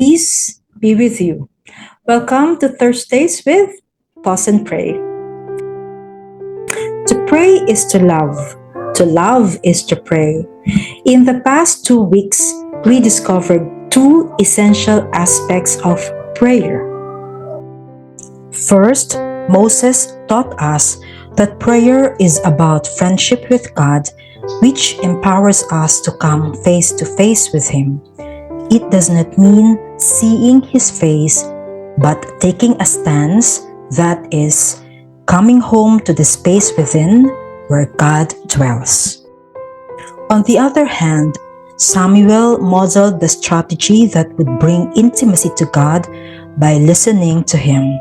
Peace be with you. Welcome to Thursdays with Pause and Pray. To pray is to love. To love is to pray. In the past 2 weeks, we discovered two essential aspects of prayer. First, Moses taught us that prayer is about friendship with God, which empowers us to come face to face with Him. It does not mean seeing His face, but taking a stance, that is, coming home to the space within where God dwells. On the other hand, Samuel modeled the strategy that would bring intimacy to God by listening to Him.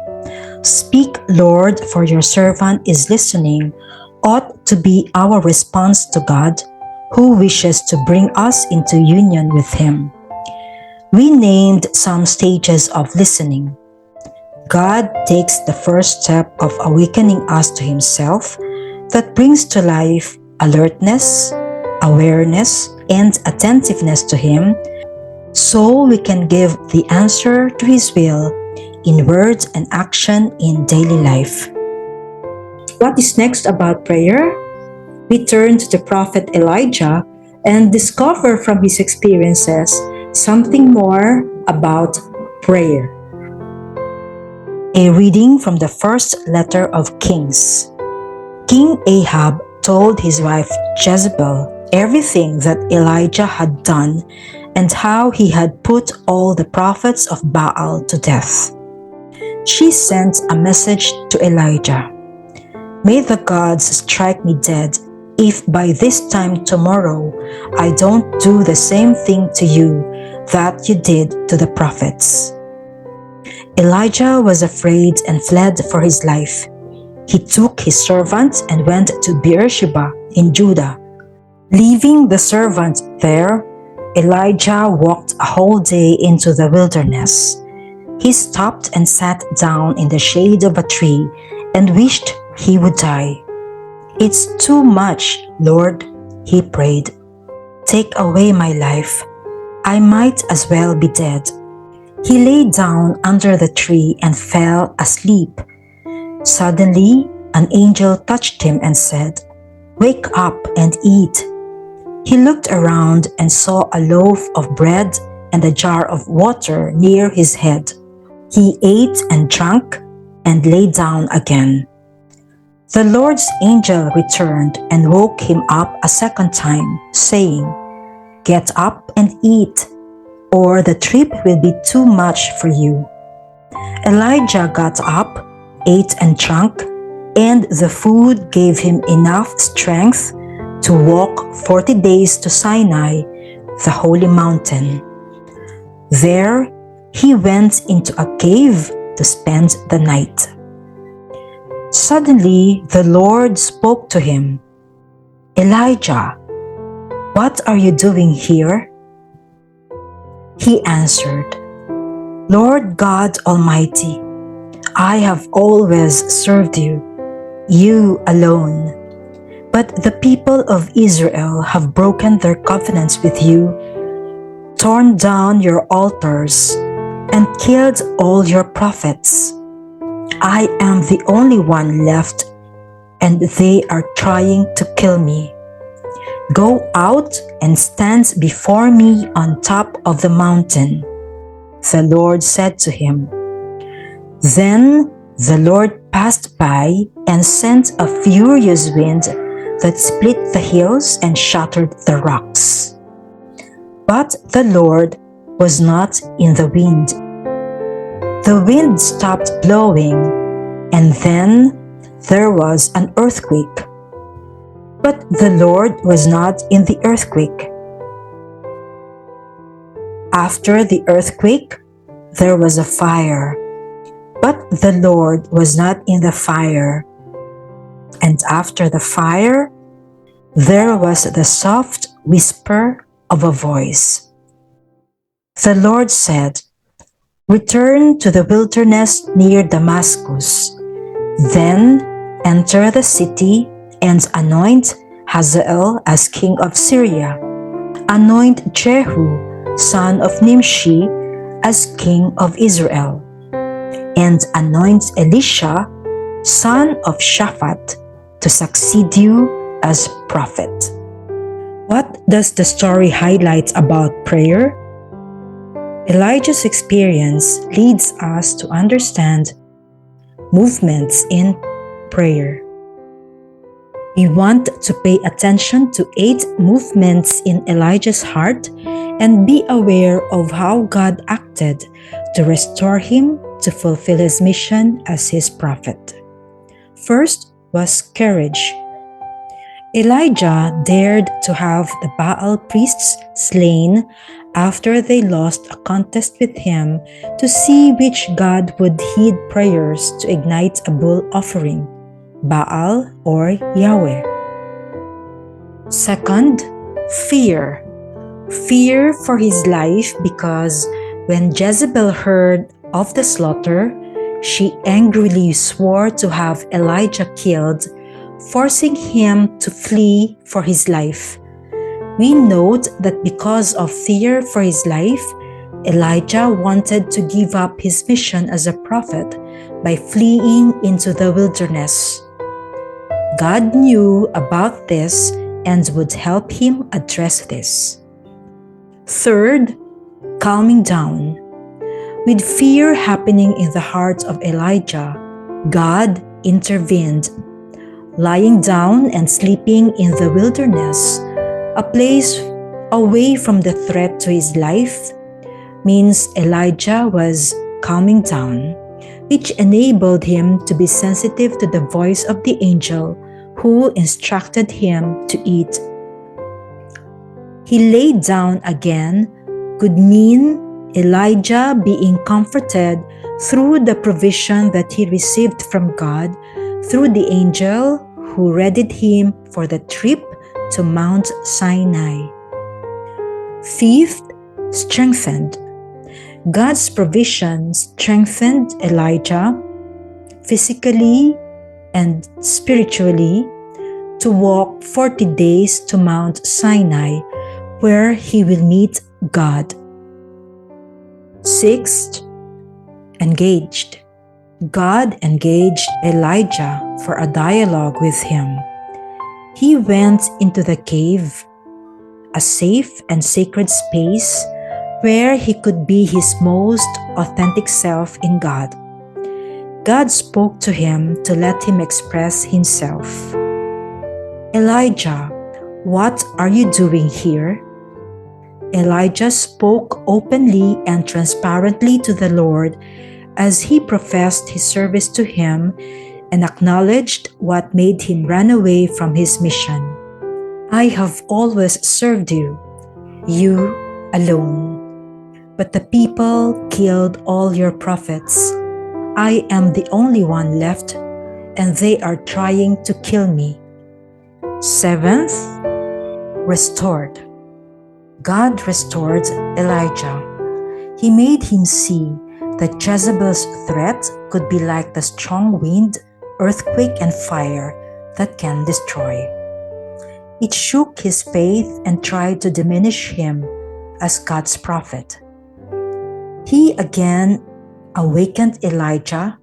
"Speak, Lord, for your servant is listening," ought to be our response to God, who wishes to bring us into union with Him. We named some stages of listening. God takes the first step of awakening us to Himself that brings to life alertness, awareness, and attentiveness to Him, so we can give the answer to His will in words and action in daily life. What is next about prayer? We turn to the prophet Elijah and discover from his experiences something more about prayer. A reading from the first letter of Kings. King Ahab told his wife Jezebel everything that Elijah had done and how he had put all the prophets of Baal to death. She sent a message to Elijah. "May the gods strike me dead if by this time tomorrow I don't do the same thing to you that you did to the prophets." Elijah was afraid and fled for his life. He took his servant and went to Beersheba in Judah. Leaving the servant there, Elijah walked a whole day into the wilderness. He stopped and sat down in the shade of a tree and wished he would die. "It's too much, Lord," he prayed. "Take away my life. I might as well be dead." He lay down under the tree and fell asleep. Suddenly, an angel touched him and said, "Wake up and eat." He looked around and saw a loaf of bread and a jar of water near his head. He ate and drank and lay down again. The Lord's angel returned and woke him up a second time, saying, "Get up and eat, or the trip will be too much for you." Elijah got up, ate and drank, and the food gave him enough strength to walk 40 days to Sinai, the holy mountain. There, he went into a cave to spend the night. Suddenly, the Lord spoke to him, "Elijah, what are you doing here?" He answered, "Lord God Almighty, I have always served you, you alone. But the people of Israel have broken their covenants with you, torn down your altars, and killed all your prophets. I am the only one left, and they are trying to kill me. Go out and stand before me on top of the mountain." The Lord said to him. Then the Lord passed by and sent a furious wind that split the hills and shattered the rocks. But the Lord was not in the wind. The wind stopped blowing, and then there was an earthquake. But the Lord was not in the earthquake. After the earthquake, there was a fire. But the Lord was not in the fire. And after the fire, there was the soft whisper of a voice. The Lord said, "Return to the wilderness near Damascus. Then enter the city and anoint Hazael as king of Syria. Anoint Jehu, son of Nimshi, as king of Israel, and anoints Elisha, son of Shaphat, to succeed you as prophet. What does the story highlight about prayer? Elijah's experience leads us to understand movements in prayer. We want to pay attention to 8 movements in Elijah's heart and be aware of how God acted to restore him to fulfill his mission as his prophet. First was courage. Elijah dared to have the Baal priests slain after they lost a contest with him to see which god would heed prayers to ignite a bull offering, Baal or Yahweh. Second, fear. Fear for his life because when Jezebel heard of the slaughter, she angrily swore to have Elijah killed, forcing him to flee for his life. We note that because of fear for his life, Elijah wanted to give up his mission as a prophet by fleeing into the wilderness. God knew about this and would help him address this. Third, calming down. With fear happening in the heart of Elijah, God intervened. Lying down and sleeping in the wilderness, a place away from the threat to his life, means Elijah was calming down, which enabled him to be sensitive to the voice of the angel who instructed him to eat. He laid down again could mean Elijah being comforted through the provision that he received from God through the angel who readied him for the trip to Mount Sinai. Fifth, strengthened. God's provision strengthened Elijah physically and spiritually to walk 40 days to Mount Sinai, where he will meet God. Sixth, engaged. God engaged Elijah for a dialogue with him. He went into the cave, a safe and sacred space where he could be his most authentic self in God. God spoke to him to let him express himself. Elijah, what are you doing here? Elijah spoke openly and transparently to the Lord as he professed his service to him and acknowledged what made him run away from his mission. I have always served you, you alone. But the people killed all your prophets. I am the only one left, and they are trying to kill me. Seventh, restored. God restored Elijah. He made him see that Jezebel's threat could be like the strong wind, earthquake, and fire that can destroy. It shook his faith and tried to diminish him as God's prophet. He again awakened Elijah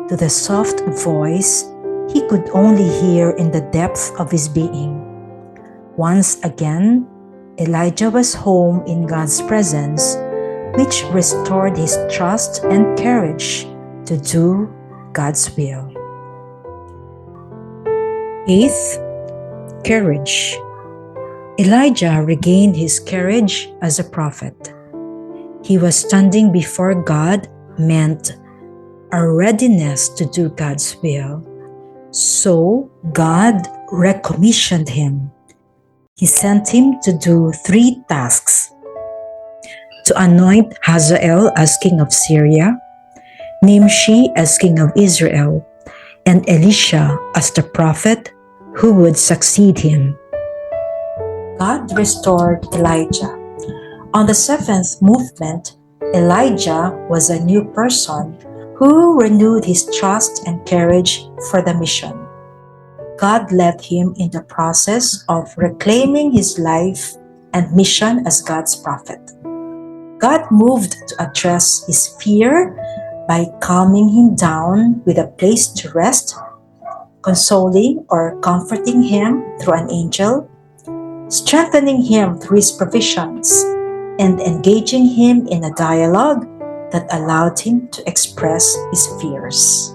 to the soft voice he could only hear in the depth of his being. Once again, Elijah was home in God's presence, which restored his trust and courage to do God's will. Eighth, courage. Elijah regained his courage as a prophet. He was standing before God meant a readiness to do God's will. So God recommissioned him. He sent him to do 3 tasks: to anoint Hazael as king of Syria, Nimshi as king of Israel, and Elisha as the prophet who would succeed him. God restored Elijah. On the 7th movement, Elijah was a new person who renewed his trust and courage for the mission. God led him in the process of reclaiming his life and mission as God's prophet. God moved to address his fear by calming him down with a place to rest, consoling or comforting him through an angel, strengthening him through his provisions, and engaging him in a dialogue that allowed him to express his fears.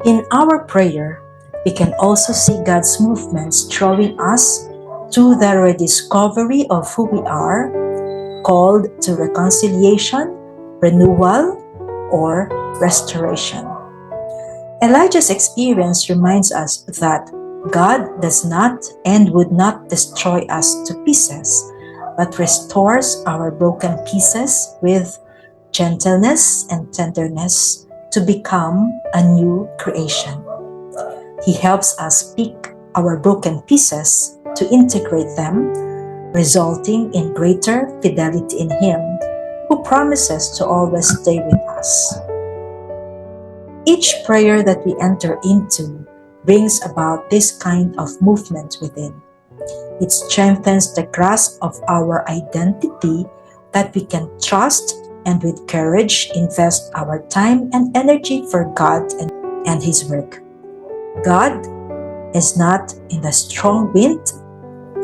In our prayer, we can also see God's movements drawing us to the rediscovery of who we are, called to reconciliation, renewal, or restoration. Elijah's experience reminds us that God does not and would not destroy us to pieces, but restores our broken pieces with gentleness and tenderness to become a new creation. He helps us pick our broken pieces to integrate them, resulting in greater fidelity in Him, who promises to always stay with us. Each prayer that we enter into brings about this kind of movement within. It strengthens the grasp of our identity that we can trust and with courage invest our time and energy for God and His work. God is not in the strong wind,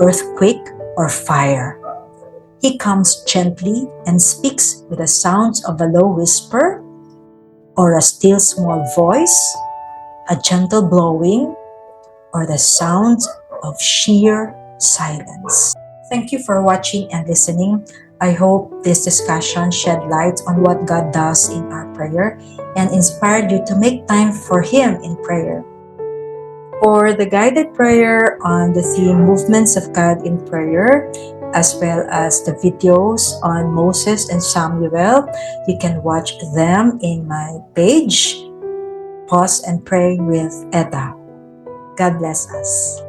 earthquake, or fire. He comes gently and speaks with the sounds of a low whisper or a still small voice, a gentle blowing, or the sound of sheer silence. Thank you for watching and listening. I hope this discussion shed light on what God does in our prayer and inspired you to make time for Him in prayer. For the guided prayer on the theme Movements of God in Prayer, as well as the videos on Moses and Samuel, you can watch them in my page, Pause and Pray with Etta. God bless us.